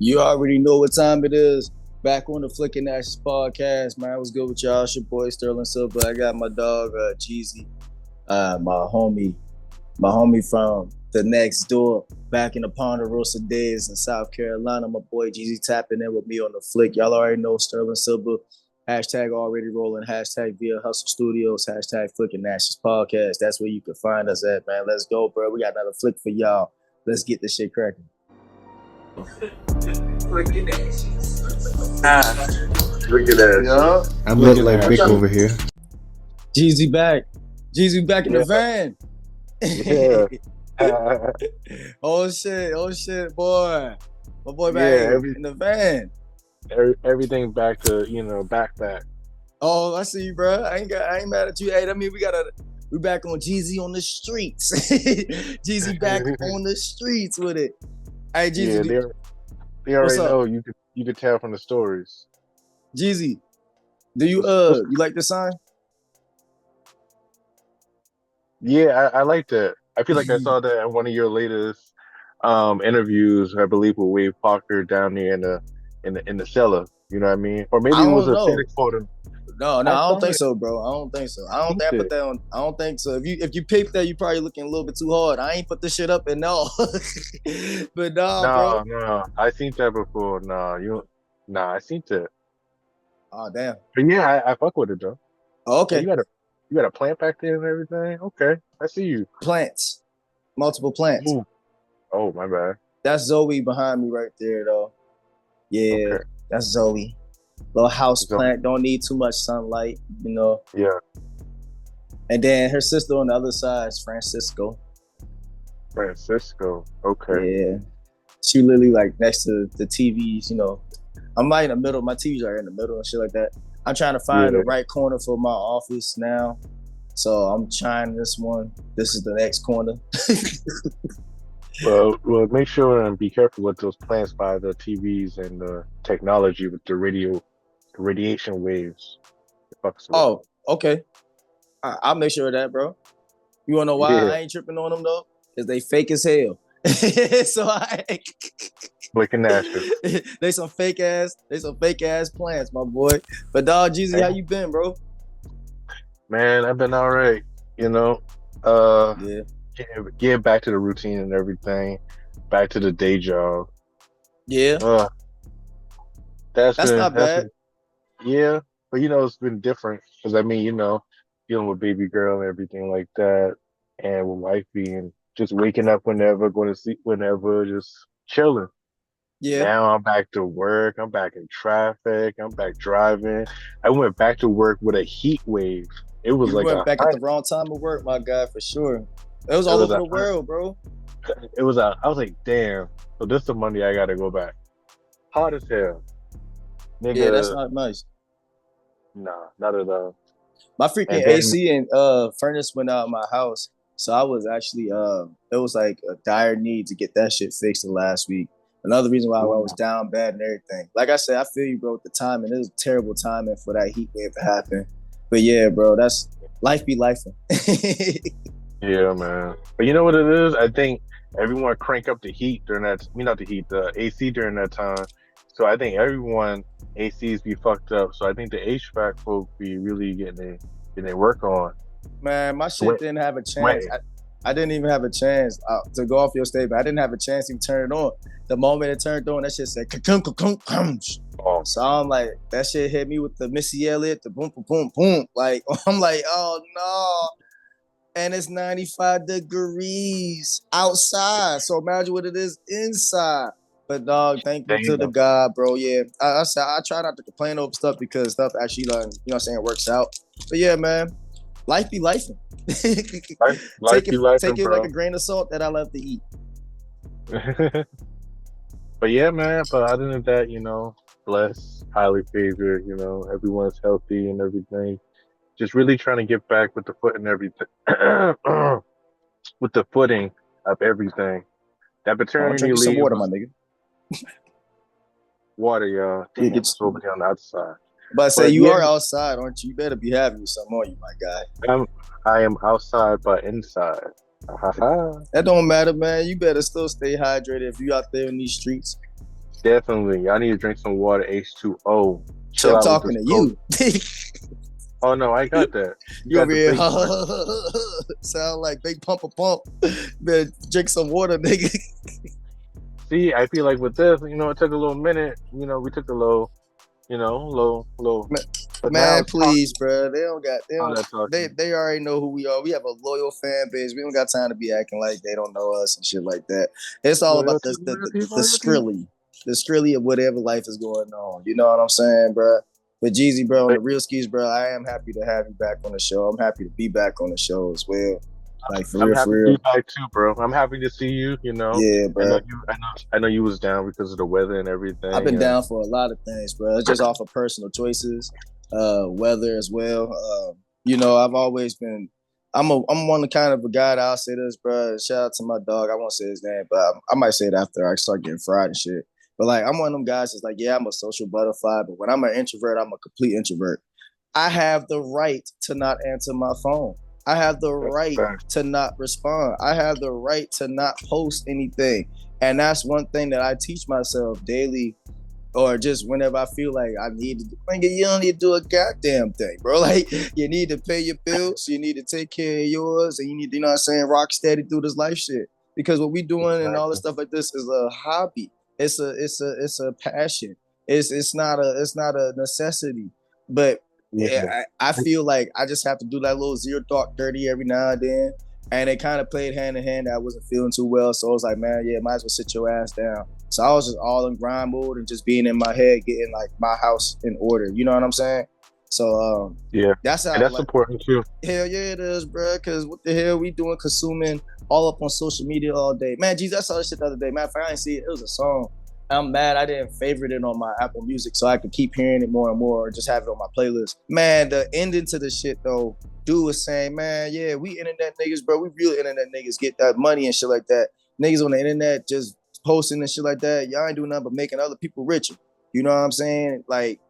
You already know what time it is. Back on the Flickin' Ashes podcast, man. What's good with y'all? It's your boy Sterling Silver. I got my dog Jeezy, my homie from the next door, back in the Ponderosa days in South Carolina. My boy Jeezy tapping in with me on the flick. Y'all already know Sterling Silver. Hashtag already rolling. Hashtag via Hustle Studios. Hashtag Flickin' Ashes podcast. That's where you can find us at, man. Let's go, bro. We got another flick for y'all. Let's get this shit cracking. Flickin' Ashes. Look at that. Yeah. I look like Vic over here. Jeezy back. Jeezy back in the van. Yeah. Oh shit, boy. My boy back in the van. Everything back to, back. Oh, I see you, bro. I ain't mad at you. Hey, that mean we back on Jeezy on the streets. Jeezy back on the streets with it. Hey, Jeezy. Yeah, they already know. You could tell from the stories. Jeezy, do you like the sign? Yeah, I like that. I feel like I saw that in one of your latest interviews, I believe, with Wave Parker down there in the cellar. You know what I mean? Or maybe it was a FedEx photo. No, I don't think so, bro. I don't think so. I don't think I put that on. I don't think so. If you peep that, you probably looking a little bit too hard. I ain't put this shit up and no. But bro. No, I seen that before. I seen that. Oh damn. But yeah, I fuck with it though. Oh, okay. You got a plant back there and everything. Okay, I see you. Plants, multiple plants. Ooh. Oh my bad. That's Zoe behind me right there, though. Yeah, okay. That's Zoe. Little house plant, don't need too much sunlight, you know. Yeah. And then her sister on the other side is Francisco. Okay. Yeah. She literally like next to the TVs, you know. I'm like in the middle, my TVs are in the middle and shit like that. I'm trying to find the right corner for my office now. So I'm trying this one. This is the next corner. Well, make sure and be careful with those plants by the TVs and the technology with the radiation waves. Oh, okay. I'll make sure of that, bro. You wanna know why I ain't tripping on them though? Because they fake as hell. So Flickin' Ashes. They some fake ass plants, my boy. But dog, Jeezy, how you been, bro? Man, I've been all right. Yeah. Get back to the routine and everything. Back to the day job. Yeah. That's not bad. Yeah, but it's been different because dealing with baby girl and everything like that, and with wifey and just waking up whenever, going to sleep whenever, just chilling. Yeah. Now I'm back to work. I'm back in traffic. I'm back driving. I went back to work with a heat wave. It was you went back at the wrong time of work, my guy, for sure. It was all over the world, bro. I was like, damn. So this is the Monday I gotta go back. Hot as hell. Nigga, yeah, that's not nice. Nah, not at all. My freaking AC and furnace went out of my house. So I was actually it was like a dire need to get that shit fixed last week. Another reason why I was down bad and everything. Like I said, I feel you, bro, with the timing. It was terrible timing for that heat wave to happen. But yeah, bro, that's life be lifing. Yeah, man. But you know what it is? I think everyone crank up the heat during that. The AC during that time. So I think everyone ACs be fucked up. So I think the HVAC folk be really getting their work on. Man, my shit didn't have a chance. I didn't even have a chance to go off your statement. I didn't have a chance to turn it on. The moment it turned on, that shit said Oh. So I'm like, that shit hit me with the Missy Elliott, the boom, boom, boom, boom. Like, I'm like, oh no. And it's 95 degrees outside. So imagine what it is inside. But dog, thank you to the God, bro. Yeah. I try not to complain over stuff because stuff actually works out. But yeah, man. Life be lifing. Life be lifing, take it bro. like a grain of salt that I love to eat. But yeah, man. But other than that, blessed, highly favored. Everyone's healthy and everything. Just really trying to get back with the foot and everything, with the footing of everything. That paternity leave. Some water, my nigga. Water, y'all. Damn, it's over here on the other side. But I say you are outside, aren't you? You better be having something on you, my guy. I am outside, but inside. That don't matter, man. You better still stay hydrated if you out there in these streets. Definitely. I need to drink some water, H2O. So Chill I'm out with talking this to coke. you. Oh no, I got that. You You got over the here big one. sound like big pump. Man, drink some water, nigga. See, I feel like with this, it took a little minute. We took a little, little, but now Man, it's talk please, bro. They all don't that talking. they already know who we are. We have a loyal fan base. We don't got time to be acting like they don't know us and shit like that. It's all about Loyalty, loyalty, the loyalty. skrilly. The skrilly of whatever life is going on. You know what I'm saying, bro? But Jeezy, bro, on the But real skis, bro, I am happy to have you back on the show. I'm happy to be back on the show as well. Like I'm for happy to be real. back too, bro. I'm happy to see you. Yeah, I know bro. you. I know you was down because of the weather and I've everything. been And down for a lot of things, bro. It's just off of personal choices, weather as well. I've always been. I'm one of kind of a guy that I'll say this, bro. Shout out to my dog. I won't say his name, but I might say it after I start getting fried and shit. But like, I'm one of them guys that's like, yeah, I'm a social butterfly, but when I'm an introvert, I'm a complete introvert. I have the right to not answer my phone. I have the that's a right fact. to not respond. I have the right to not post anything. And that's one thing that I teach myself daily, or just whenever I feel like I need to. Nigga, you don't need to do a goddamn thing, bro. Like, you need to pay your bills, you need to take care of yours, and you need to, you know what I'm saying, rock steady through this life shit. Because what we doing and all this Exactly. stuff like this is a hobby. It's a passion. It's not a necessity. But Yeah. I feel like I just have to do that little zero thought 30 every now and then. And it kind of played hand in hand that I wasn't feeling too well. So I was like, man, yeah, might as well sit your ass down. So I was just all in grind mode and just being in my head, getting like my house in order. You know what I'm saying? So Yeah. that's And how, that's like, important too. hell yeah, it is, bro. Because what the hell we doing consuming all up on social media all day? Man, geez, I saw this shit the other day. Matter of fact, I didn't see it. It was a song. I'm mad I didn't favorite it on my Apple Music so I could keep hearing it more and more or just have it on my playlist. Man, the ending to the shit though, dude was saying, man, yeah, we internet niggas, bro. We real internet niggas get that money and shit like that. Niggas on the internet just posting and shit like that. Y'all ain't doing nothing but making other people richer. You know what I'm saying? Like,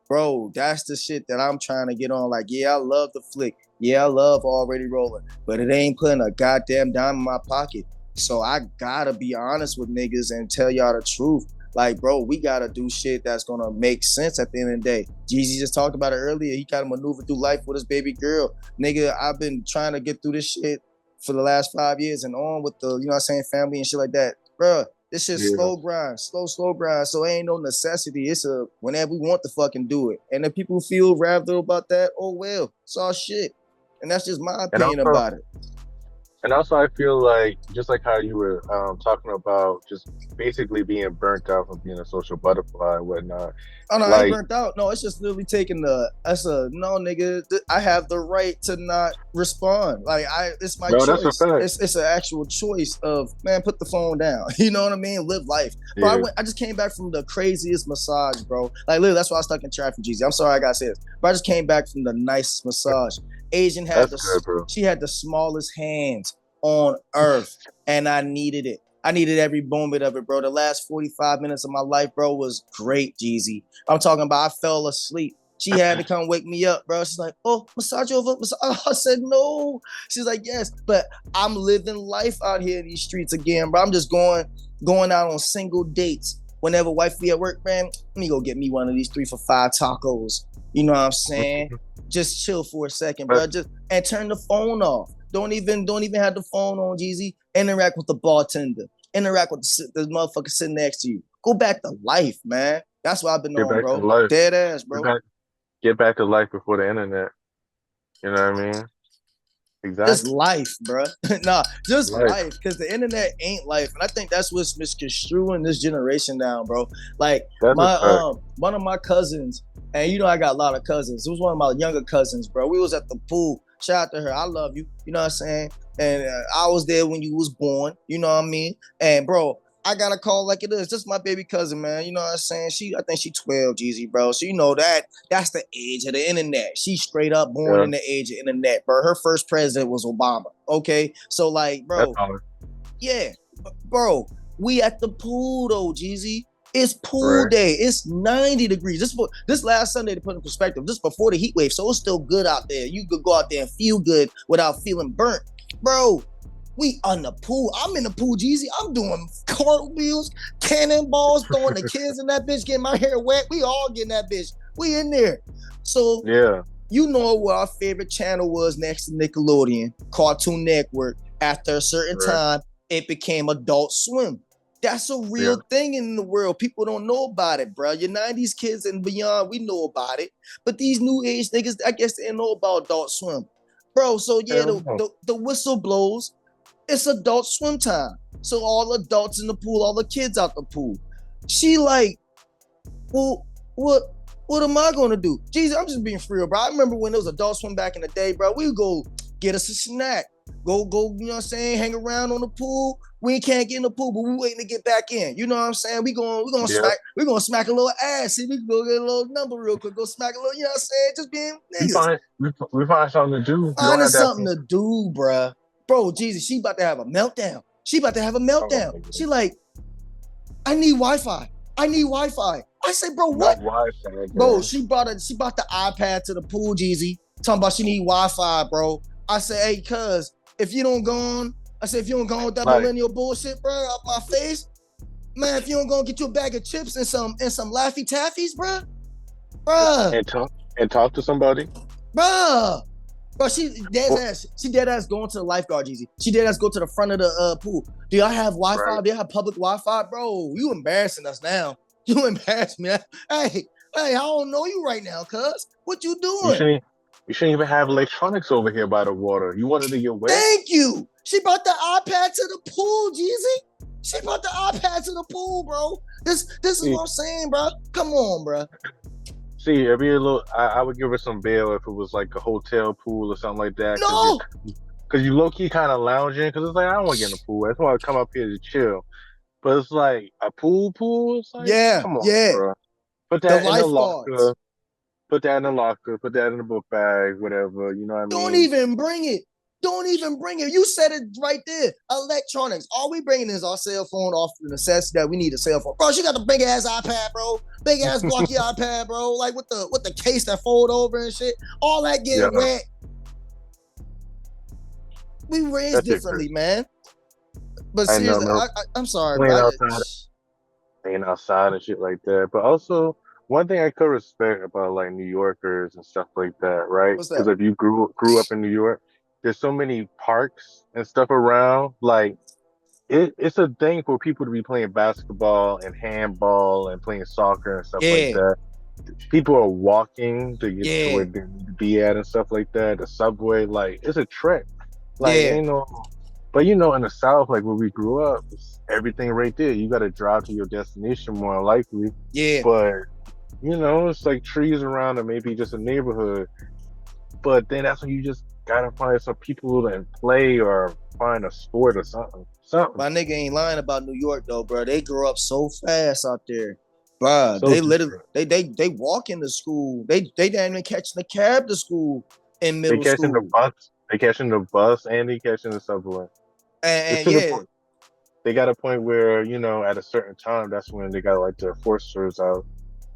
bro, that's the shit that I'm trying to get on. Like, yeah, I love the flick. Yeah, I love Already Rolling, but it ain't putting a goddamn dime in my pocket. So I gotta be honest with niggas and tell y'all the truth. Like, bro, we gotta do shit that's gonna make sense at the end of the day. Jeezy just talked about it earlier. He gotta maneuver through life with his baby girl. Nigga, I've been trying to get through this shit for the last 5 years and on with the, you know what I'm saying, family and shit like that. Bro, this shit Yeah. slow grind, slow grind. So it ain't no necessity. It's a whenever we want to fucking do it. And if people feel rather about that, oh well, it's all shit. And that's just my And opinion also, about it. I feel like just like how you were talking about just basically being burnt out from being a social butterfly and whatnot. Oh no, I ain't Like, burnt out. No, it's just literally taking the. That's a no, nigga. I have the right to not respond. Like it's my no, that's a choice. fact. It's an actual choice of man. Put the phone down. You know what I mean? Live life, bro. Yeah. I just came back from the craziest massage, bro. Like literally, that's why I was stuck in traffic. Jeezy. I'm sorry I gotta say this, but I just came back from the nicest massage. Asian had That's the good, bro. she had the smallest hands on earth, and I needed it. I needed every moment of it, bro. The last 45 minutes of my life, bro, was great, Jeezy. I'm talking about I fell asleep. She had to come wake me up, bro. She's like, oh, massage over. I said, no. She's like, yes, but I'm living life out here in these streets again, bro. I'm just going out on single dates. Whenever wife be at work, man, let me go get me one of these 3 for $5 tacos. You know what I'm saying? Just chill for a second, But bro. Just and turn the phone off. Don't even have the phone on, Jeezy. Interact with the bartender. Interact with the motherfucker sitting next to you. Go back to life, man. That's what I've been get on, back to bro. life. Dead ass, Get bro. back get back to life before the internet. You know what I mean? Just Exactly. life, bro. Nah, just Life. life. Because the internet ain't life, and I think that's what's misconstruing this generation down, bro. Like That's a my fact. one of my cousins, and you know I got a lot of cousins. It was one of my younger cousins, bro. We was at the pool. Shout out to her. I love you. You know what I'm saying? And I was there when you was born. You know what I mean? And bro, I got a call like it is. This is my baby cousin, man. You know what I'm saying? I think she 12, Jeezy, bro. So you know that's the age of the internet. She straight up born Yeah. in the age of internet, bro. Her first president was Obama. Okay, so like, That's bro, all. yeah, bro. We at the pool though, Jeezy. It's pool Right. day. It's 90 degrees. This last Sunday to put in perspective. This before the heat wave, so it's still good out there. You could go out there and feel good without feeling burnt, bro. We on the pool. I'm in the pool, Jeezy. I'm doing cartwheels, cannonballs, throwing the kids in that bitch, getting my hair wet. We all getting that bitch. We in there. So Yeah. you know what our favorite channel was next to Nickelodeon, Cartoon Network. After a certain Right. time, it became Adult Swim. That's a real thing in the world. People don't know about it, bro. Your 90s kids and beyond, we know about it. But these new age niggas, I guess they didn't know about Adult Swim. Bro, so yeah, the whistle blows. It's Adult Swim time. So all adults in the pool, all the kids out the pool. She like, well, what am I gonna do? Jesus, I'm just being real, bro. I remember when it was Adult Swim back in the day, bro. We would go get us a snack. Go, you know what I'm saying? Hang around on the pool. We can't get in the pool, but we waiting to get back in. You know what I'm saying? We gonna smack a little ass. See, we can go get a little number real quick. Go smack a little, you know what I'm saying? Just being niggas. We find something to do. You don't Finding have that something to do, bruh. Bro, Jesus, she about to have a meltdown. She like, I need Wi-Fi. I say, bro, what? Wi-Fi, bro, she brought the iPad to the pool, Jeezy. Talking about she need Wi-Fi, bro. I say, hey, cuz, if you don't go on with that millennial bullshit, bro, off my face, man, if you don't go and get you a bag of chips and some Laffy Taffies, bro. And talk to somebody. Bro, she dead ass going to the lifeguard, Jeezy. She dead ass go to the front of the pool. Do y'all have Wi-Fi? Right. Do y'all have public Wi-Fi? Bro, you embarrassing us now. You embarrass me. Hey, I don't know you right now, cuz. What you doing? You shouldn't even have electronics over here by the water. You wanted to get wet? Thank you. She brought the iPad to the pool, Jeezy. She brought the iPad to the pool, bro. This is what I'm saying, bro. Come on, bro. See, I would give her some bail if it was like a hotel pool or something like that. No. Because you low-key kind of lounging. Because it's like, I don't want to get in the pool. I just want to come up here to chill. But it's like a pool. It's like, come on, bro. Put that in the locker. Put that in the locker. Put that in the book bag, whatever. You know what I mean? Don't even bring it. You said it right there. Electronics. All we bringing is our cell phone off the necessity that we need a cell phone. Bro, she got the big ass iPad, bro. Big ass blocky iPad, bro. Like with the case that fold over and shit. All that getting wet. We raised differently, man. But seriously, I'm sorry, bro. Playing outside and shit like that. But also, one thing I could respect about like New Yorkers and stuff like that, right? Because if you grew up in New York, there's so many parks and stuff around. Like it's a thing for people to be playing basketball and handball and playing soccer and stuff like that. People are walking to get to where they need to be at and stuff like that. The subway, like it's a trek. Like but in the South, like where we grew up, it's everything right there. You got to drive to your destination more likely. Yeah. But it's like trees around and maybe just a neighborhood. But then that's when you just gotta find some people to play or find a sport or something. My nigga ain't lying about New York though, bro. They grow up so fast out there, bro. They literally they walk into school. They didn't even catch the cab to school in middle school. They catching the bus and they catching the subway. And they got a point where at a certain time, that's when they got like their forcers out.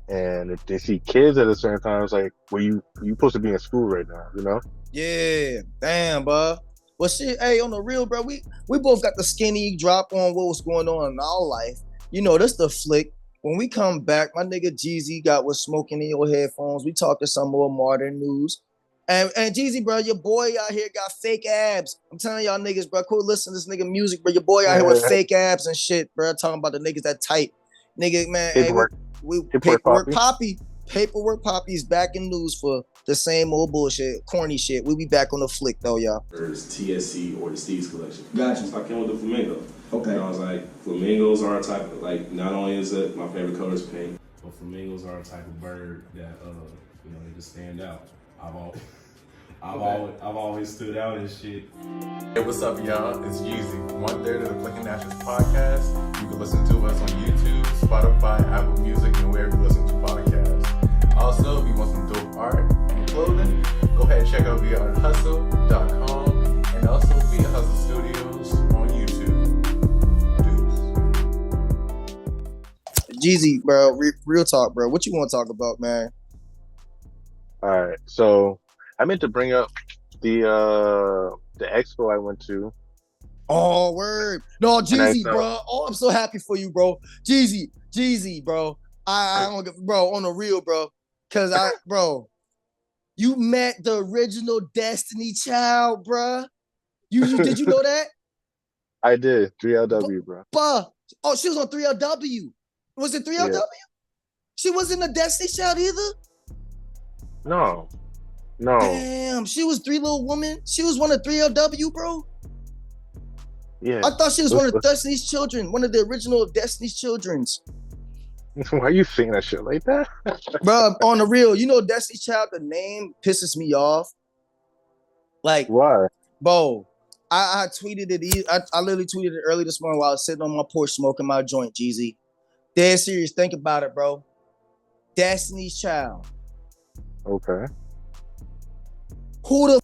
And if they see kids at a certain time, it's like, well, you supposed to be in school right now, Yeah, damn, bro. Well, shit, hey, on the real, bro, we both got the skinny drop on what was going on in our life. This the flick. When we come back, my nigga Jeezy got what's smoking in your headphones. We talk to some more modern news. And Jeezy, bro, your boy out here got fake abs. I'm telling y'all niggas, bro, quit listening to this nigga music, bro. Your boy out here with fake abs and shit, bro. Talking about the niggas that tight. Nigga, man, Paperwork Poppy is back in news for the same old bullshit, corny shit. We'll be back on the flick though, y'all. There's TSC or the Steve's collection. Gotcha. So I came with the flamingo. Okay. And I was like, flamingos are a type of, like, not only is it my favorite color is pink, but flamingos are a type of bird that they just stand out. I've always stood out and shit. Hey, what's up, y'all? It's Jeezy, 1/3 of the Flicking Ashes podcast. You can listen to us on YouTube, Spotify, Apple Music, and wherever you listen to podcasts. Also, if you want some dope art and clothing, go ahead and check out VRHustle.com and also Via Hustle Studios on YouTube. Deuce. Jeezy, bro, real talk, bro. What you want to talk about, man? All right, so I meant to bring up the expo I went to Oh, word. No, And I Jeezy, felt bro. Oh, I'm so happy for you, bro. Jeezy, bro. I don't get, bro, on the real, bro. Cause bro, you met the original Destiny Child, bro. You did you know that? I did Bu- 3LW, bro. Buh. Oh, she was on 3LW. Was it Yeah. 3LW? She wasn't a Destiny Child either. No, no. Damn, she was Three Little Woman. She was one of 3LW, bro. Yeah. I thought she was one Let's, of Destiny's children, one of the original Destiny's children's. why are you saying that shit like that? Bro, on the real, you know Destiny's Child, the name pisses me off. Like, Why? bro, I tweeted it. I literally tweeted it early this morning while I was sitting on my porch smoking my joint, Jeezy. Dead serious. Think about it, bro. Destiny's Child. Okay. Who the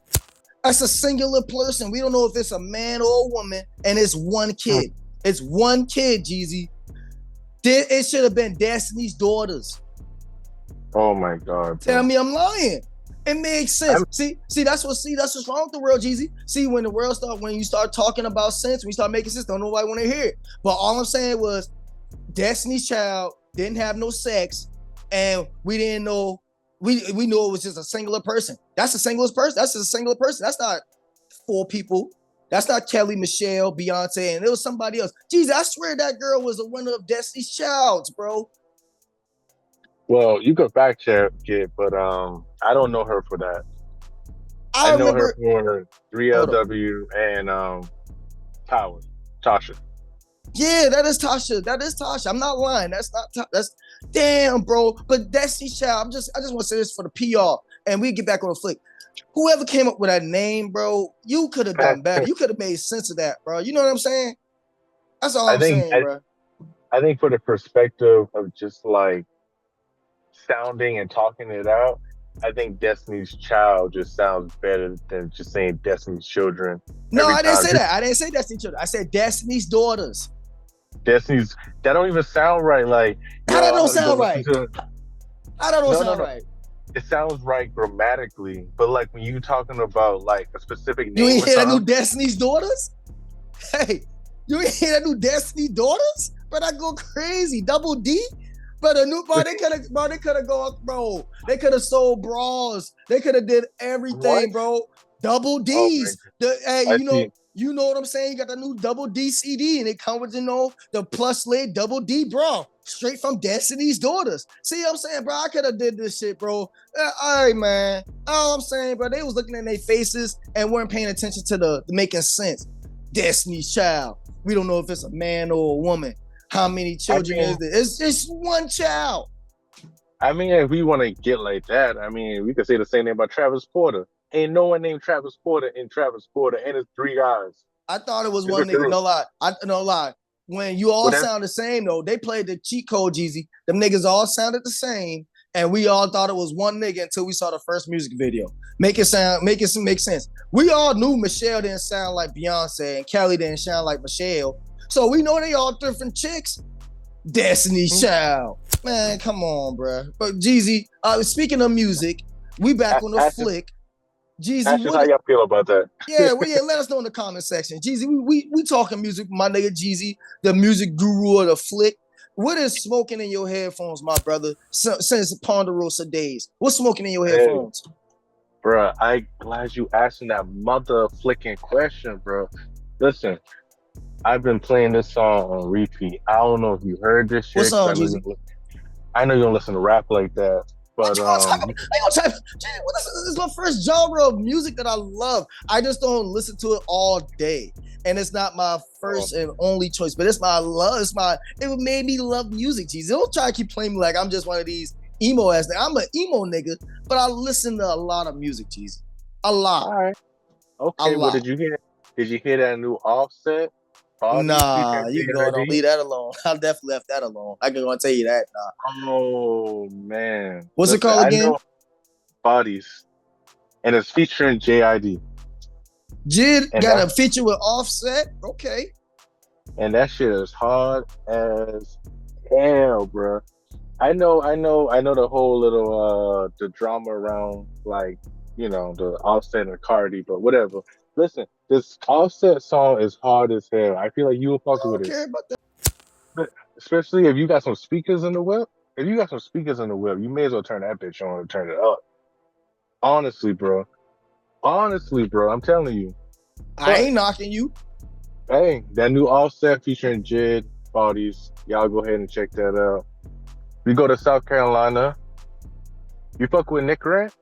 that's a singular person. We don't know if it's a man or a woman, and it's one kid. It's one kid, Jeezy. It should have been Destiny's Daughters. Oh my God, bro. Tell me I'm lying. It makes sense. See, that's what's wrong with the world, Jeezy. See, when you start talking about sense, when you start making sense, don't nobody want to hear it. But all I'm saying was Destiny's Child didn't have no sex, and we didn't know. We knew it was just a singular person. That's a singular person. That's just a singular person. That's not four people. That's not Kelly, Michelle, Beyonce, and it was somebody else. Jeez, I swear that girl was a winner of Destiny's Childs, bro. Well, you could fact check it, but I don't know her for that. I I know her remember. for Hold on. 3LW and Power, Tasha. Yeah, that is Tasha. That is Tasha. I'm not lying. That's not. That's damn, bro. But Destiny's Child. I just want to say this for the PR, and we get back on the flick. Whoever came up with that name, bro, you could have done better. You could have made sense of that, bro. You know what I'm saying? That's all I I'm think saying, bro. I think for the perspective of just like sounding and talking it out, I think Destiny's Child just sounds better than just saying Destiny's Children No, every I didn't time. say that. I didn't say Destiny's Children. I said Destiny's Daughters. Destiny's that don't even sound right. Like, How yo, that I'm don't gonna go sound listen right? to. How that don't No, no, sound no. right? It sounds right grammatically, but like when you talking about like a specific You name ain't or hear that new something. Destiny's Daughters? Hey, you ain't hear that new Destiny Daughters? Bro, that go crazy. Double D? But the new they could have gone, bro. They could have sold bras. They could have did What? everything, bro. Double Oh my! D's. Hey, I see. you know what I'm saying? You got the new Double D CD, and it comes with, the plus lid Double D bra, straight from Destiny's Daughters. See what I'm saying, bro? I could have did this shit, bro. All right, man. All I'm saying, bro, they was looking in their faces and weren't paying attention to the making sense. Destiny's Child. We don't know if it's a man or a woman. How many children is there? It's one child. I mean, if we want to get like that, I mean, we could say the same thing about Travis Porter. Ain't no one named Travis Porter in Travis Porter, and it's three guys. I thought it was It's one a nigga. crew. No lie. No lie. When you all Well, that's sound the same, though, they played the cheat code, Jeezy. Them niggas all sounded the same, and we all thought it was one nigga until we saw the first music video. Make it make sense. We all knew Michelle didn't sound like Beyonce and Kelly didn't sound like Michelle. So we know they all different chicks. Destiny's Child. Man, come on, bro. But Jeezy, speaking of music, we back on the flick. Jeezy, that's just how y'all feel about that. yeah, let us know in the comment section. Jeezy, we talking music, my nigga Jeezy, the music guru of the flick. What is smoking in your headphones, my brother, since Ponderosa days? What's smoking in your headphones? Bro, I glad you asking that mother flicking question, bro. Listen, I've been playing this song on repeat. I don't know if you heard this shit. What song, Jeezy? I know you don't listen to rap like that, but this is my first genre of music that I love. I just don't listen to it all day, and it's not my first and only choice. But it's my love. It made me love music, Jeezy. Don't try to keep playing me like I'm just one of these emo ass. I'm an emo nigga, but I listen to a lot of music, Jeezy. A lot. All right. Okay. Well, did you hear that new Offset? Nah, you can go and leave that alone. I definitely left that alone. I can go and tell you that. Nah. Oh man, What's it called again? Bodies, and it's featuring JID. Jid got a feature with Offset. Okay. And that shit is hard as hell, bro. I know the whole little the drama around, like, the Offset and Cardi, but whatever. Listen, this Offset song is hard as hell. I feel like you will I fuck with don't it, care about that. but especially if you got some speakers in the whip. If you got some speakers in the whip, you may as well turn that bitch on and turn it up. Honestly, bro. Honestly, bro. I'm telling you. I But ain't knocking you. hey, that new Offset featuring Jid Bodies. Y'all go ahead and check that out. We go to South Carolina. You fuck with Nick Grant?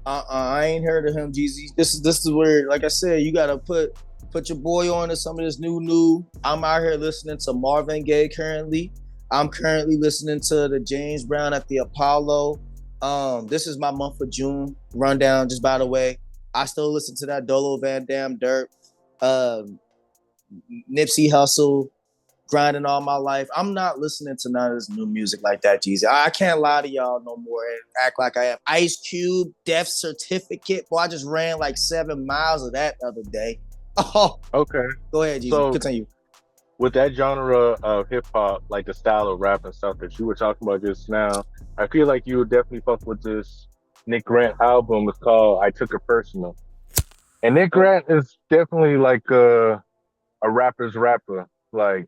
I ain't heard of him, Jeezy. This is where, like I said, you gotta put your boy on to some of this new. I'm out here listening to Marvin Gaye currently. I'm currently listening to the James Brown at the Apollo. This is my month of June rundown. Just by the way, I still listen to that Dolo Van Dam Dirt, um, Nipsey Hussle, grinding all my life. I'm not listening to none of this new music like that, Jeezy. I can't lie to y'all no more and act like I am. Ice Cube, Death Certificate. Boy, I just ran like 7 miles of that the other day. Oh, Okay. go ahead, Jeezy. So Continue. with that genre of hip hop, like the style of rap and stuff that you were talking about just now, I feel like you would definitely fuck with this Nick Grant album. It's called I Took It Personal. And Nick Oh, Grant is definitely like a rapper's rapper. Like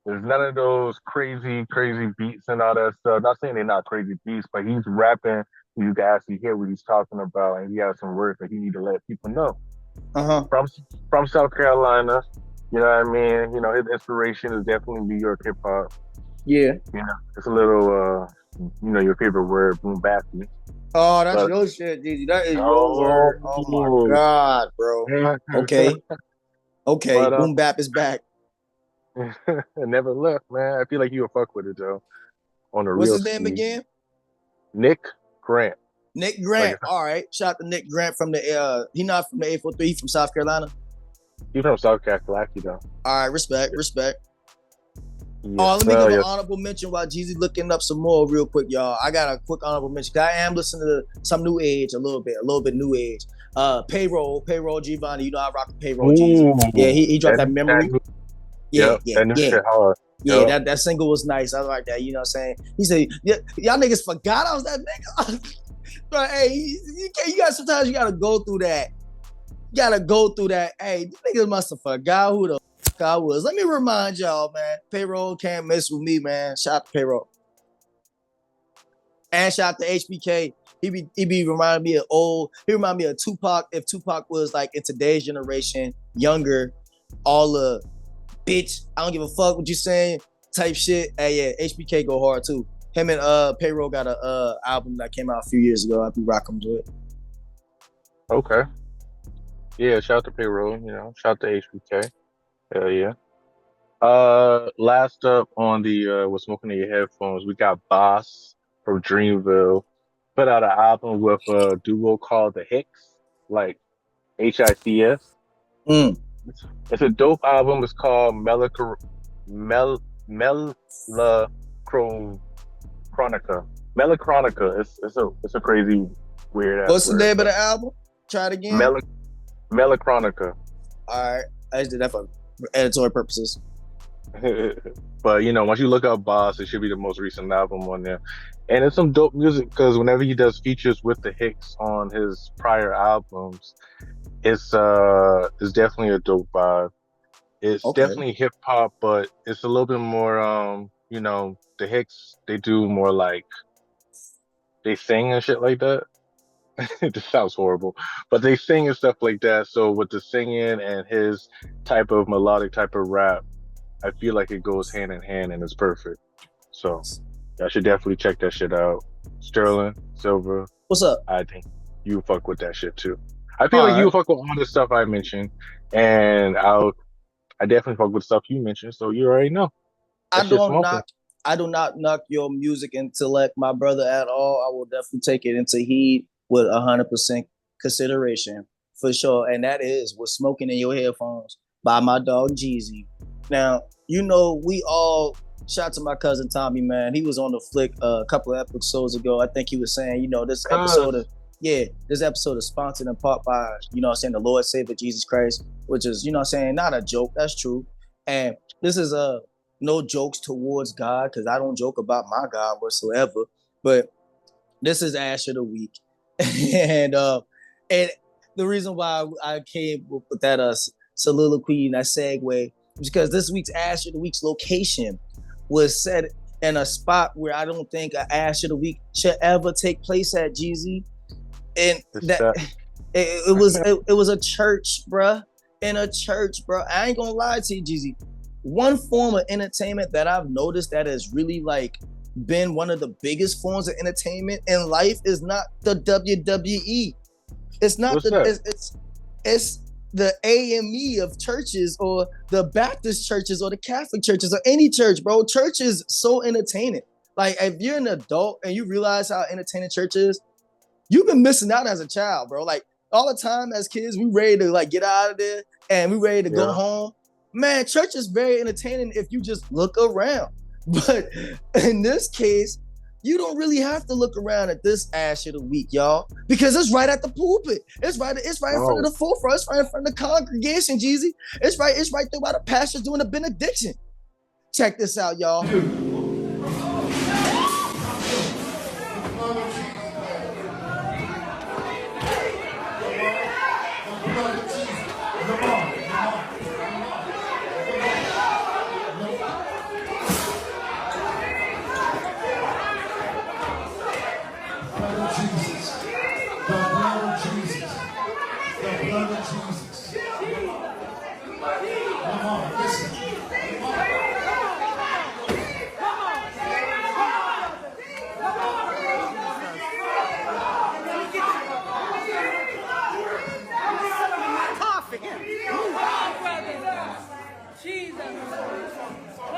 there's none of those crazy beats and all that stuff. Not saying they're not crazy beats, but he's rapping. You can actually hear what he's talking about, and he has some words that he need to let people know. uh-huh. From from South Carolina, you know what I mean. You know his inspiration is definitely New York hip hop. Yeah. You know it's a little, your favorite word, boom bappy. Oh, that's But your shit, Jeezy. That is your word. Oh my oh, God, bro. Okay. Okay. but Boom Bap is back. it never left, man. I feel like you would fuck with it though, on the What's real his name ski. again? Nick Grant. Nick Like Grant. All right. Shout out to Nick Grant from the he not from the 843, he from South Carolina. he's from South Carolina, though. All right, respect. Oh, Yes, let me give an yes. honorable mention while Jeezy looking up some more real quick, y'all. I got a quick honorable mention. I am listening to some new age a little bit new age. Payroll Giovanni. You know I rock the Payroll Jeezy. Ooh, Yeah, he dropped that that memory. new, Yeah, yep, yeah, that new yeah. shit hard. Yeah, Yep. that single was nice. I like that. You know what I'm saying? He said, yeah, y'all niggas forgot I was that nigga. But hey, you got sometimes you gotta go through that. You gotta go through that. Hey, these niggas must have forgot who the fuck I was. Let me remind y'all, man. Payroll can't mess with me, man. Shout out to Payroll. And shout out to HBK. He be reminding me of old. He remind me of Tupac. If Tupac was like in today's generation, younger, all the bitch, I don't give a fuck what you saying type shit. Hey, yeah, HBK go hard too. Him and Payroll got a album that came out a few years ago. I be rocking to it. Okay. Yeah, shout out to payroll. Shout out to HBK. Hell yeah. Last up on the what's smoking in your headphones, we got Boss from Dreamville. Put out an album with a duo called the Hicks, like HICS. Mm. It's a dope album. It's called Melachronica. It's a crazy weird ass What's the word, name of but the album? Try it again. Mel Melachronica. All right, I just did that for editorial purposes. But once you look up Boss, it should be the most recent album on there. And it's some dope music because whenever he does features with the Hicks on his prior albums, it's definitely a dope vibe. It's Okay. definitely hip hop, but it's a little bit more the Hicks, they do more like they sing and shit like that. It just sounds horrible. But they sing and stuff like that. So with the singing and his type of melodic type of rap, I feel like it goes hand in hand and it's perfect. So I should definitely check that shit out. Sterling, Silver, What's up? I think you fuck with that shit too. I feel All like you right. fuck with all the stuff I mentioned, and I definitely fuck with stuff you mentioned. So you already know I that shit don't smoking. knock. I do not knock your music intellect, my brother, at all. I will definitely take it into heed with 100% consideration for sure. And that is with smoking in your headphones by my dog Jeezy. Now, we all shout to my cousin Tommy, man. He was on the flick a couple of episodes ago. I think he was saying, Cause this episode is sponsored in part by, the Lord Savior Jesus Christ, which is, not a joke. That's true. And this is no jokes towards God because I don't joke about my God whatsoever. But this is Ash of the Week, and the reason why I came with that soliloquy and that segue was because this week's Ash of the Week's location was set in a spot where I don't think an Ash of the Week should ever take place at, Jeezy. And that it was a church, bruh. In a church, bro. I ain't gonna lie to you, Jeezy. One form of entertainment that I've noticed that has really like been one of the biggest forms of entertainment in life is not the WWE. It's not it's the AME of churches or the Baptist churches or the Catholic churches or any church, bro. Church is so entertaining. Like if you're an adult and you realize how entertaining church is, you've been missing out as a child, bro. Like all the time as kids, we ready to like get out of there and we ready to go home. Man, church is very entertaining if you just look around. But in this case, you don't really have to look around at this Ash of the Week, y'all, because it's right at the pulpit. It's right in front of the forefront. It's right in front of the congregation, Jeezy. It's right there by the pastor doing a benediction. Check this out, y'all.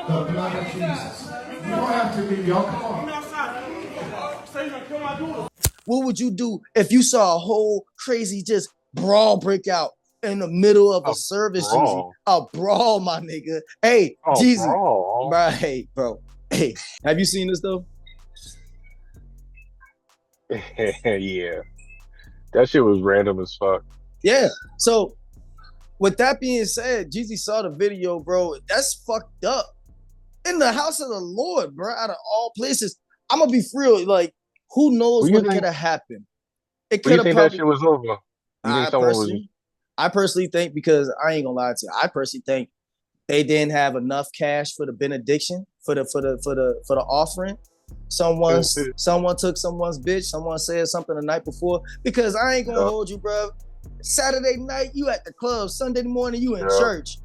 The blood of Jesus. You don't have to be, y'all. Come on. What would you do if you saw a whole crazy just brawl break out in the middle of a service, Jeezy? A brawl, my nigga. Hey, Jeezy. Right, bro. Hey, have you seen this though? Yeah. That shit was random as fuck. Yeah. So with that being said, Jeezy saw the video, bro. That's fucked up. In the house of the Lord, bro, out of all places. I'm gonna be real, like, who knows what could have happened? It could have think probably. That shit was over? I personally think, because I ain't gonna lie to you, I personally think they didn't have enough cash for the benediction, for the offering. Someone took someone's bitch. Someone said something the night before. Because I ain't gonna hold you, bro. Saturday night you at the club. Sunday morning you in church.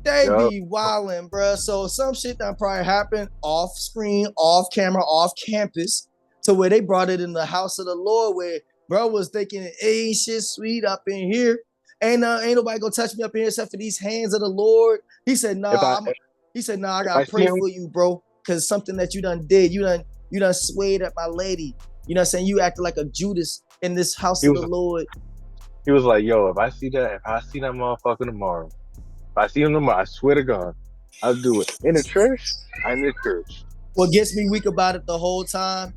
They be wildin', bro. So some shit that probably happened off screen, off camera, off campus, to where they brought it in the house of the Lord, where bro was thinking, ain't shit sweet up in here. Ain't nobody gonna touch me up in here except for these hands of the Lord. He said, nah, I gotta pray for you, bro. Cause something that you done did, you done swayed at my lady. You know what I'm saying? You acted like a Judas in this house of the Lord. He was like, yo, if I see that motherfucker tomorrow, if I see him tomorrow, I swear to God, I'll do it. In the church, I'm in the church. What gets me weak about it the whole time,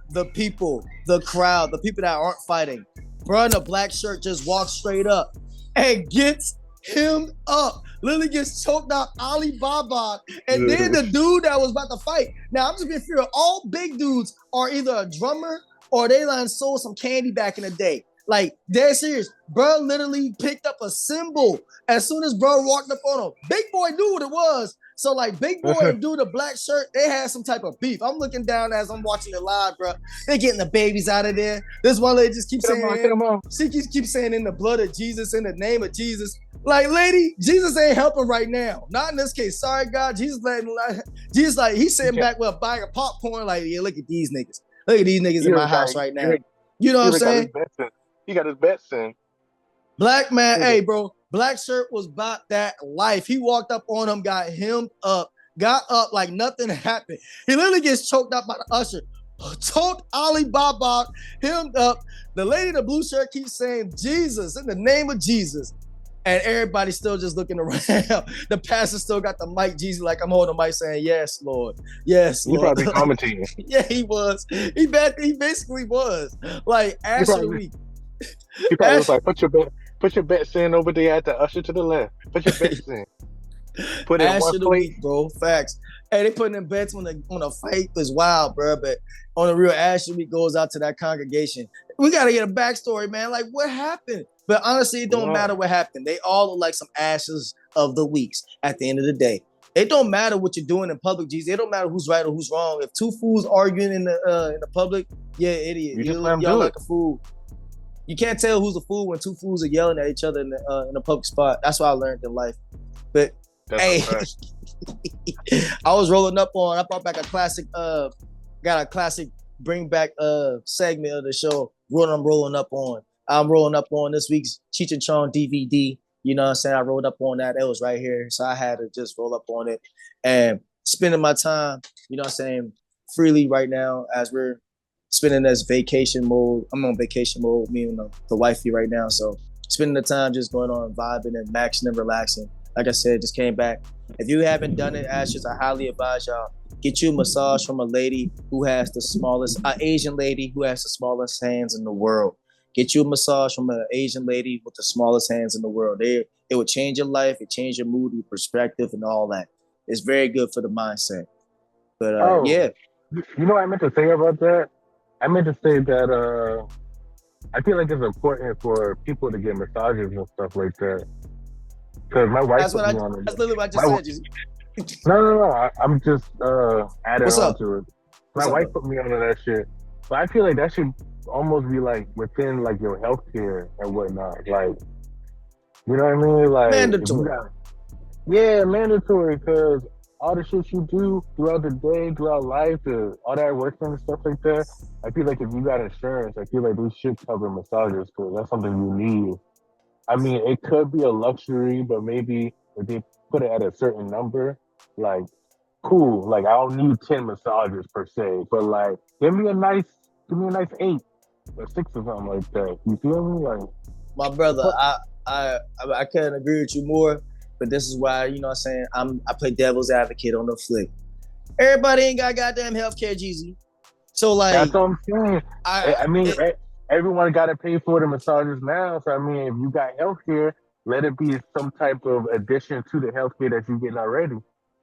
the people, the crowd, the people that aren't fighting. Bro in a black shirt just walks straight up and gets him up. Literally gets choked out Alibaba. And then the dude that was about to fight. Now, I'm just being fair. All big dudes are either a drummer or they sold some candy back in the day. Like, dead serious. Bro literally picked up a cymbal as soon as bro walked up on him. Big Boy knew what it was. So, like, Big Boy and dude in the black shirt, they had some type of beef. I'm looking down as I'm watching it live, bro. They getting the babies out of there. This one lady just keeps saying, she keeps saying, in the blood of Jesus, in the name of Jesus. Like, lady, Jesus ain't helping right now. Not in this case. Sorry, God. Jesus, he's sitting back with a bag of popcorn. Like, yeah, look at these niggas. Look at these niggas in my house right now. You know what I'm saying? He got his bets in. Black man, hey, bro. Black shirt was about that life. He walked up on him, got him up, got up like nothing happened. He literally gets choked up by the usher. Choked Alibaba, him up. The lady in the blue shirt keeps saying, Jesus, in the name of Jesus. And everybody's still just looking around. The pastor still got the mic, Jesus, like I'm holding the mic saying, yes, Lord. Yes, Lord. He probably commentating. Yeah, he was. He basically was. Like, Ash of the Week. He probably was like, put your bets in over there at the usher to the left. Put your bets in. Put it in one plate. Week, bro. Facts. Hey, they putting in bets when a fight is wild, bro. But on the real, Ash of the Week goes out to that congregation. We got to get a backstory, man. Like, what happened? But honestly, it don't Yeah. matter what happened. They all look like some ashes of the weeks at the end of the day. It don't matter what you're doing in public, G's. It don't matter who's right or who's wrong. If two fools arguing in the public, yeah, idiot. You just You let them y'all do like it. a fool. You can't tell who's a fool when two fools are yelling at each other in a public spot. That's what I learned in life. But That's hey, a fact. I was rolling up on. I brought back a classic. Got a classic bring back segment of the show. What I'm rolling up on. I'm rolling up on this week's Cheech and Chong DVD. You know what I'm saying? I rolled up on that. It was right here. So I had to just roll up on it and spending my time, you know what I'm saying, freely right now as we're spending this vacation mode. I'm on vacation mode, me and the wifey right now. So spending the time just going on vibing and maxing and relaxing. Like I said, just came back. If you haven't done it, Ashes, I highly advise y'all. Get you a massage from a lady who has the smallest, an Asian lady who has the smallest hands in the world. Get you a massage from an Asian lady with the smallest hands in the world. It will change your life, it change your mood, your perspective, and all that. It's very good for the mindset. But Oh, yeah, you know what I meant to say about that? I meant to say that I feel like it's important for people to get massages and stuff like that. Because my wife that's put what I. me on That's it. literally what I My just said. no. I'm just adding What's on up? to it. My What's up, wife bro? put me on to that shit. But I feel like that should almost be like within like your healthcare and whatnot. Like, you know what I mean? Like, if you Mandatory. got yeah, mandatory because all the shit you do throughout the day, throughout life, all that work and stuff like that. I feel like if you got insurance, I feel like they should cover massages because that's something you need. I mean, it could be a luxury, but maybe if they put it at a certain number, like cool. Like I don't need 10 massages per se, but like give me a nice 8 or 6 or something like that. You feel me? Like My brother, fuck. I couldn't agree with you more. But this is why, you know what I'm saying, I play devil's advocate on the flick. Everybody ain't got goddamn healthcare, Jeezy. So That's like what I'm saying. I I mean, it, everyone got to pay for the massages now. So I mean, if you got healthcare, let it be some type of addition to the healthcare that you're getting already.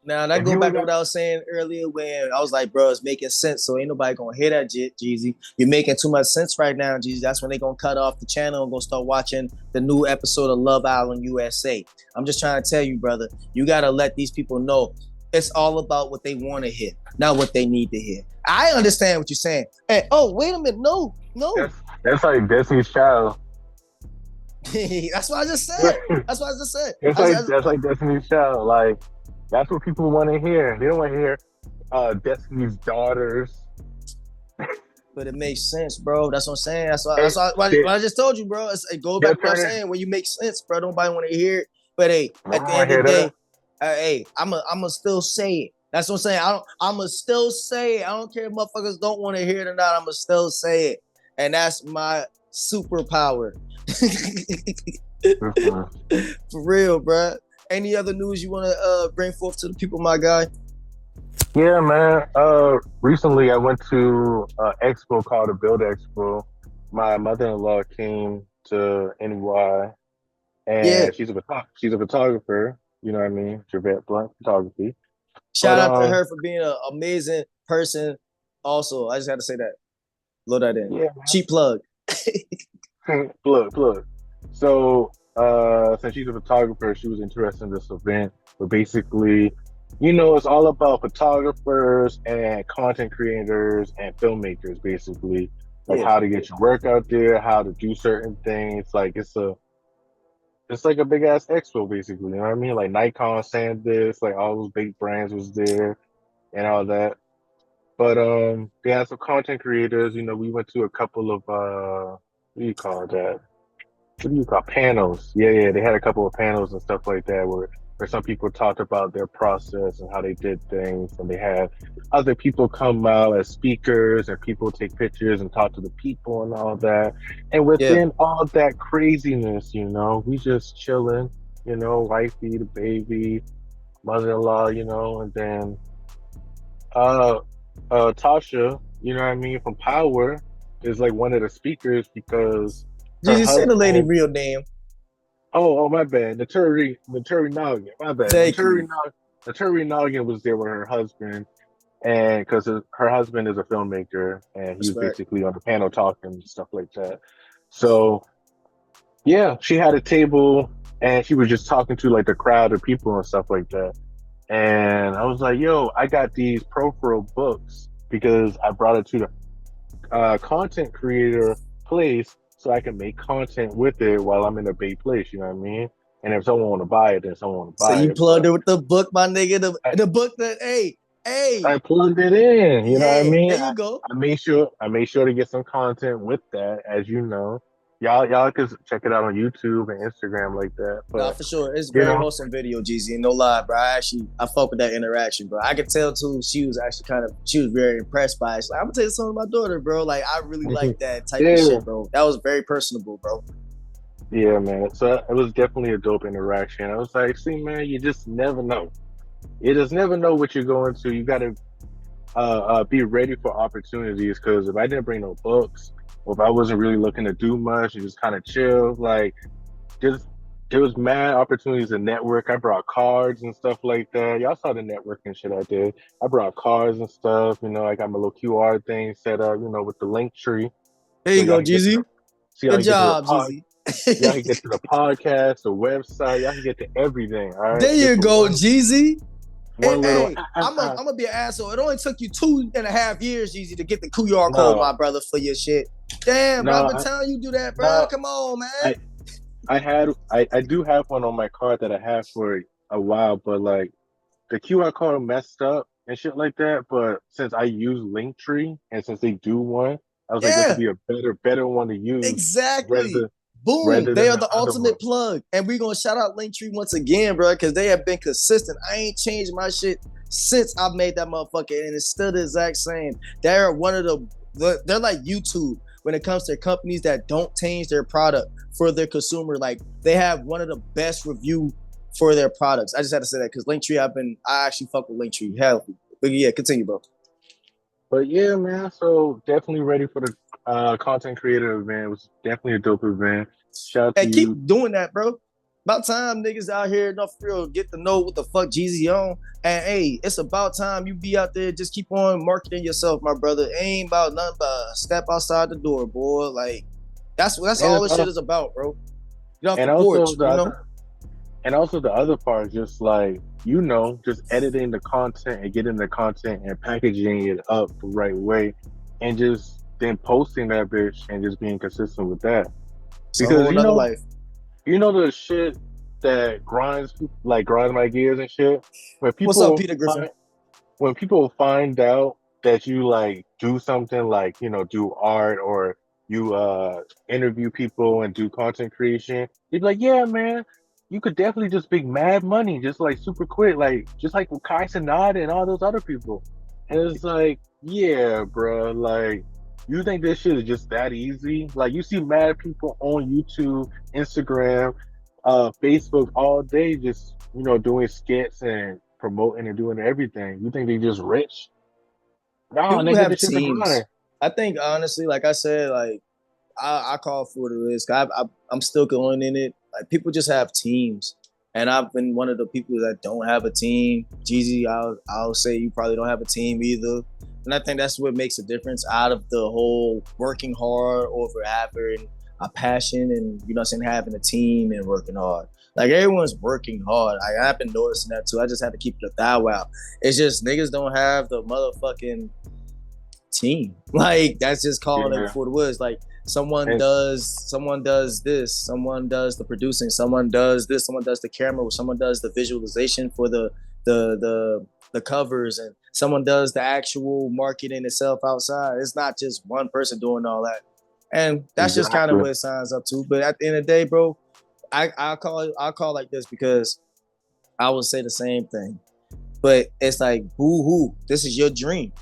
now that If go you back ain't to got, what I was saying earlier when I was like, bro, it's making sense. So ain't nobody gonna hear that shit, Jeezy. You're making too much sense right now, Jeezy. That's when they gonna cut off the channel and go start watching the new episode of Love Island USA. I'm just trying to tell you, brother, you gotta let these people know it's all about what they want to hear, not what they need to hear. I understand what you're saying. Hey, oh, wait a minute, no, no. that's that's like Destiny's Child. That's what I just said. That's what I just said. That's like Destiny's Child. Like that's what people want to hear. They don't want to hear Destiny's Daughters. But it makes sense, bro. That's what I'm saying. And What I just told you, bro. It go back they're to what I'm turning. saying. When you make sense, bro, nobody want to hear it. But hey, I at don't the want end to of hear the that. day, hey, I'ma still say it. That's what I'm saying. I'ma still say it. I don't care if motherfuckers don't want to hear it or not. I'ma still say it. And that's my superpower. For real, bro. Any other news you want to bring forth to the people, my guy? Yeah, man. Recently I went to an expo called the Build Expo. My mother-in-law came to NY, Yeah. and she's a photographer. You know what I mean? Javette Blunt Photography. But Shout out to her for being an amazing person. Also, I just had to say that. Load that in. yeah, Cheap plug. plug. So, since she's a photographer, she was interested in this event. But basically, it's all about photographers and content creators and filmmakers, basically. Like Yeah. how to get your work out there, how to do certain things. Like it's like a big ass expo, basically. You know what I mean? Like Nikon, SanDisk, like all those big brands was there and all that. But they had some content creators. We went to a couple of what do you call that? What do you call panels? Yeah. They had a couple of panels and stuff like that where some people talked about their process and how they did things, and they had other people come out as speakers and people take pictures and talk to the people and all that. And Yeah. within all that craziness, we just chilling, wifey, the baby, mother-in-law, and then uh Tasha, you know what I mean, from Power is like one of the speakers because her Jeezy, say the lady husband. real name. Oh, my bad. Naturi Noggin. My bad. Thank you. Naturi Noggin was there with her husband, and because her husband is a filmmaker, and he was Respect. basically on the panel talking and stuff like that. So Yeah, she had a table and she was just talking to like the crowd of people and stuff like that. And I was like, "Yo, I got these profile books because I brought it to the content creator place so I can make content with it while I'm in a big place. You know what I mean? And if someone want to buy it, then someone want to So buy you it. plugged But it with the book, my nigga. I, The book that, hey, I plugged it in. You know what I yeah, mean? there you go. I made sure to get some content with that, as you know. Y'all can check it out on YouTube and Instagram like that. Nah, But for sure. It's you very know, wholesome video, Jeezy. No lie, bro. I fuck with that interaction, bro. I could tell too. She was actually she was very impressed by it. She's like, I'm gonna tell you something about my daughter, bro. Like, I really like that type of yeah, shit, bro. That was very personable, bro. yeah, man. So it was definitely a dope interaction. I was like, see, man, you just never know. You just never know what you're going to. You got to be ready for opportunities. Because if I didn't bring no books, or if I wasn't really looking to do much and just kind of chill, like just there was mad opportunities to network. I brought cards and stuff like that. Y'all saw the networking shit I did. I brought cards and stuff. You know, I got my little QR thing set up. You know, with the link tree, There so you y'all go, can get to Jeezy. the y'all Good can get to the job, Jeezy. y'all can get to the podcast, the website. Y'all can get to everything. All right, There just you for go, Jeezy. Hey, one little. hey, I'm gonna be an asshole. It only took you 2.5 years, Jeezy, to get the QR code, No, my brother, for your shit. Damn, bro. I've no, been telling you do that, bro. no. Come on, man. I I do have one on my card that I have for a while, but like the QR code messed up and shit like that. But since I use Linktree and since they do one, I was like, what could Yeah. be a better one to use Exactly. rather Boom. rather They than are the the other one. ultimate plug. And we're going to shout out Linktree once again, bro, because they have been consistent. I ain't changed my shit since I've made that motherfucker, and it's still the exact same. They're one of they're like YouTube when it comes to companies that don't change their product for their consumer. Like, they have one of the best review for their products. I just had to say that because Linktree, I actually fuck with Linktree. Hell, but yeah, continue, bro. But yeah, man. So definitely ready for the content creator event. It was definitely a dope event. Shout out to Hey, keep you. doing that, bro. About time niggas out here, no for real, get to know what the fuck Jeezy on. And hey, it's about time you be out there. Just keep on marketing yourself, my brother. It ain't about nothing but step outside the door, boy. Like that's And all it's this shit is about, bro. Get off the and porch, also you know. the other part is just like, just editing the content and getting the content and packaging it up the right way and just then posting that bitch and just being consistent with that. It's a Because whole nother life. the shit that grinds my gears and shit. When What's up, people Peter Griffin? when people find out that you like do something like, do art or you interview people and do content creation, they'd be like, yeah, man, you could definitely just make mad money just like super quick, like just like with Kai Cenat and all those other people. And it's like, yeah, bro, like you think this shit is just that easy? Like you see mad people on YouTube, Instagram, Facebook all day just, doing skits and promoting and doing everything. You think they just rich? Nah, People nigga, have this shit's a grind. teams. I think honestly, like I said, like I call for the risk. I'm still going in it. Like people just have teams, and I've been one of the people that don't have a team. Jeezy, I'll say you probably don't have a team either, and I think that's what makes a difference out of the whole working hard over having a passion and having a team and working hard. Like everyone's working hard. I've been noticing that too. I just have to keep it a thou wow. It's just niggas don't have the motherfucking team. Like that's just calling it Yeah. for the woods. Like someone And does this, someone does the producing, someone does this, someone does the camera, or someone does the visualization for the covers, and someone does the actual marketing itself outside. It's not just one person doing all that. And that's just kind of exactly. what it signs up to. But at the end of the day, bro, I call like this because I would say the same thing. But it's like boo hoo, this is your dream.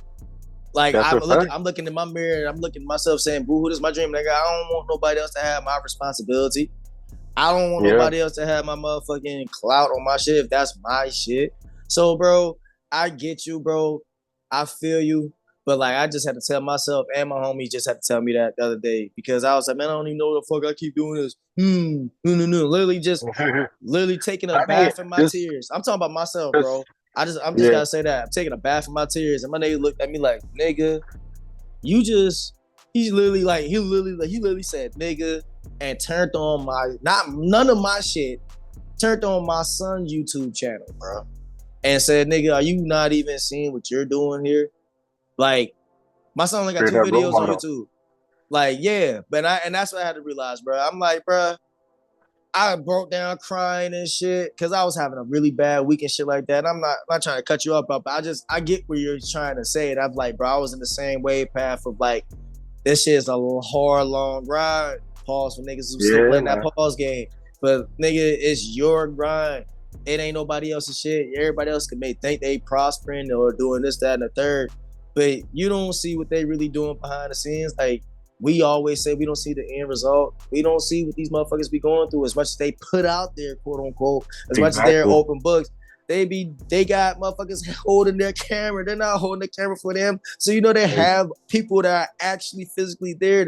Like That's a fact. I'm looking in my mirror, and I'm looking at myself saying, "Boo, this is my dream, nigga. I don't want nobody else to have my responsibility. I don't want Yeah. nobody else to have my motherfucking clout on my shit if that's my shit." So, bro, I get you, bro. I feel you, but like I just had to tell myself, and my homies just had to tell me that the other day because I was like, man, I don't even know what the fuck I keep doing this. No. Literally taking a I mean, bath in my just, tears. I'm talking about myself, just bro. I'm just yeah. gotta say that I'm taking a bath in my tears, and my nigga looked at me like, nigga, you just. He literally said, nigga, and turned on none of my shit, turned on my son's YouTube channel, bro, and said, "Nigga, are you not even seeing what you're doing here?" Like, my son only got 2 videos on YouTube. Like, yeah, but and that's what I had to realize, bro. I'm like, bro, I broke down crying and shit because I was having a really bad week and shit like that. And I'm not trying to cut you up, but I get where you're trying to say it. I'm like, bro, I was in the same wave path of like, this shit is a hard, long ride. Pause for niggas who still playing that pause game. But nigga, it's your grind. It ain't nobody else's shit. Everybody else can think they prospering or doing this, that, and the third. But you don't see what they really doing behind the scenes. Like, we always say we don't see the end result. We don't see what these motherfuckers be going through as much as they put out there, quote unquote, as much as they're open books. They got motherfuckers holding their camera. They're not holding the camera for them. So you know they have people that are actually physically there.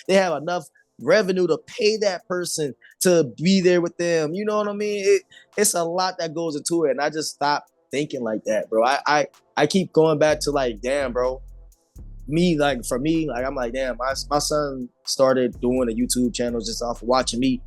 They have enough revenue to pay that person to be there with them. You know what I mean? It's a lot that goes into it. And I just stopped thinking like that, bro. I keep going back to like, damn, bro. For me, I'm like, damn, my son started doing a YouTube channel just off of watching me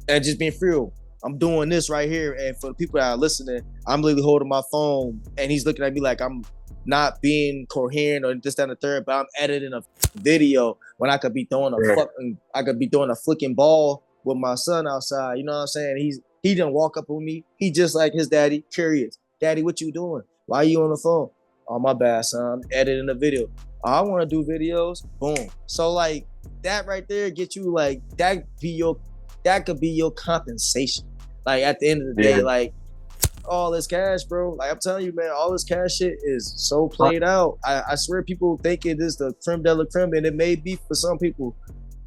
and just being real. I'm doing this right here. And for the people that are listening, I'm literally holding my phone and he's looking at me like I'm not being coherent or this, that, and the third, but I'm editing a video when I could be throwing a flicking ball with my son outside. You know what I'm saying? He didn't walk up on me. He just like his daddy, curious. Daddy, what you doing? Why are you on the phone? Oh, my bad, son. I'm editing a video. I want to do videos. Boom. So like that right there get you like that could be your compensation. Like at the end of the day, like all this cash, bro. Like I'm telling you, man, all this cash shit is so played out. I swear people think it is the creme de la creme, and it may be for some people.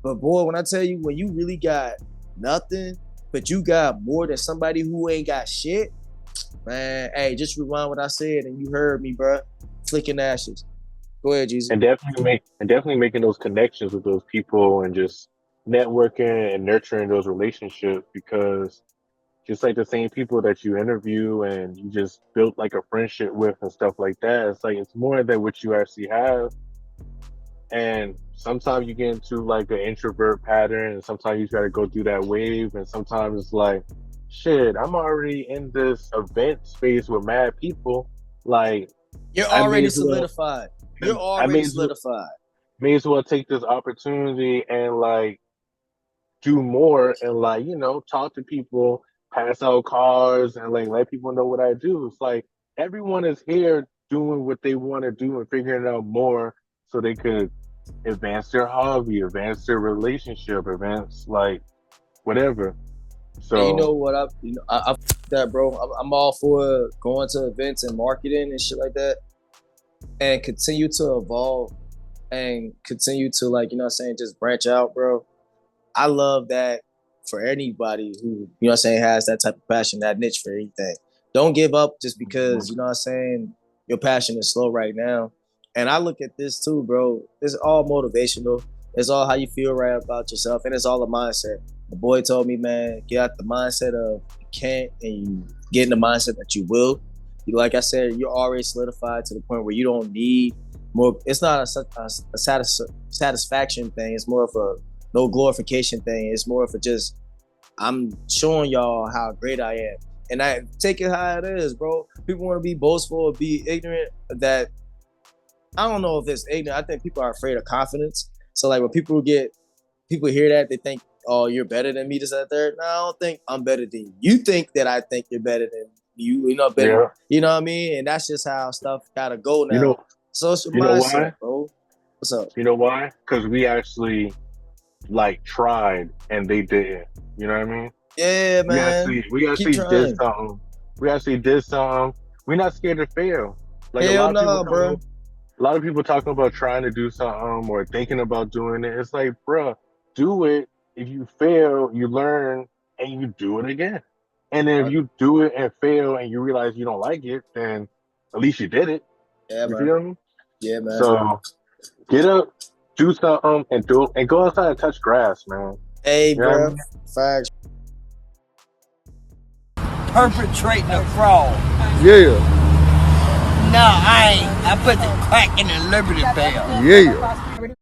But boy, when I tell you, when you really got nothing, but you got more than somebody who ain't got shit, man, hey, just rewind what I said and you heard me, bro. Flicking ashes. Go ahead, Jeezy. And definitely making those connections with those people and just networking and nurturing those relationships, because just like the same people that you interview and you just built like a friendship with and stuff like that, it's like it's more than what you actually have. And sometimes you get into like an introvert pattern, and sometimes you got to go through that wave, and sometimes it's like, shit, I'm already in this event space with mad people. Like, you're already solidified. You're already solidified. May as well take this opportunity and like do more and like, you know, talk to people, pass out cards and like let people know what I do. It's like everyone is here doing what they want to do and figuring out more so they could advance their hobby, advance their relationship, advance like whatever. So and you know what? I that, bro. I'm all for going to events and marketing and shit like that, and continue to evolve and continue to, like, you know what I'm saying, just branch out, bro. I love that for anybody who, you know what I'm saying, has that type of passion, that niche for anything. Don't give up just because, you know what I'm saying, your passion is slow right now. And I look at this too, bro. It's all motivational. It's all how you feel right about yourself, and it's all a mindset. The boy told me, man, get out the mindset of you can't and you get in the mindset that you will. Like I said, you're already solidified to the point where you don't need more. It's not a satisfaction thing. It's more of a no glorification thing. It's more of a just, I'm showing y'all how great I am. And I take it how it is, bro. People want to be boastful or be ignorant. That, I don't know if it's ignorant. I think people are afraid of confidence. So like when people hear that, they think, oh, you're better than me, this, that, third. No, I don't think I'm better than you. You think that I think you're better than you know, better. Yeah. You know what I mean? And that's just how stuff gotta go now. You know, social you mindset, know why? Bro. What's up? You know why? Because we actually like tried and they didn't. You know what I mean? Yeah, man. We actually did something. We actually did something. We're not scared to fail. Like hell no, bro. A lot of people talking about trying to do something or thinking about doing it. It's like, bro, do it. If you fail, you learn and you do it again. And then if you do it and fail and you realize you don't like it, then at least you did it. Yeah, you man. Feel me? Yeah, man. So get up, do something, and go outside and touch grass, man. Hey, bro. Facts. Perpetrating a fraud. Yeah. No, I ain't. I put the crack in the Liberty Bell. Yeah.